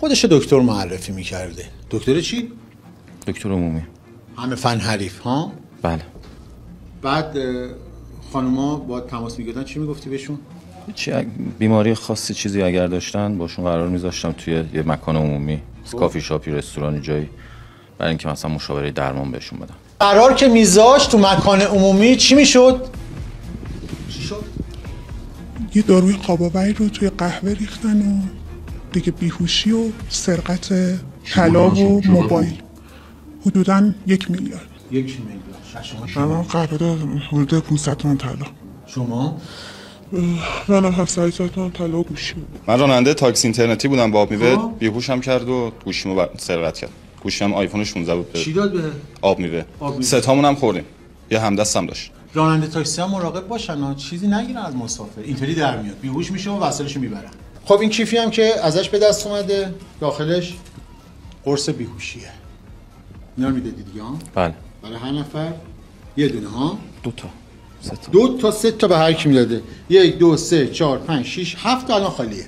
خودش دکتر معرفی میکرده. دکتر چی؟ دکتر عمومی. همه فن حریف ها؟ بله. بعد خانوما با تماس میگیرن چی میگفتی بهشون؟ چی بیماری خاصی چیزی اگر داشتن باشون قرار میذاشتم توی یه مکان عمومی، کافی شاپی، رستورانی، جایی، برای اینکه مثلا مشاوره درمان بهشون بدم. قرار که میذاشت تو مکان عمومی چی میشد؟ چی شد؟ یه داروی خواب‌آور رو توی قهوه ریختن و دیگه بیهوشی و سرقت طلا و موبایل. حدوداً 1 میلیارد. 1 میلیارد. من قهوه دادم حدود 500 تومن طلا. شما؟ منم 700 تومن طلا و گوشی. من راننده تاکسی اینترنتی بودم با آب میوه، بیهوشم کرد و گوشیمو سرقت کرد. گوشیم آیفون 16 بود. چی داد به آب میوه. سه تامون هم خوردیم. یه همدستم داشت. راننده تاکسی هم مراقب باشن، چیزی نگیرن از مسافر. اینطوری در میاد، بیهوش میشه و وسایلشو میبرن. خب این کیفی هم که ازش به دست اومده داخلش قرص بیهوشیه. اینا رو میدادی دیگه ها؟ بله. برای هر نفر یه دونه ها؟ 2 تا 3 تا 2 تا 3 تا به هر کی میداده. 1 2 3 4 5 6 7 تا الان خالیه.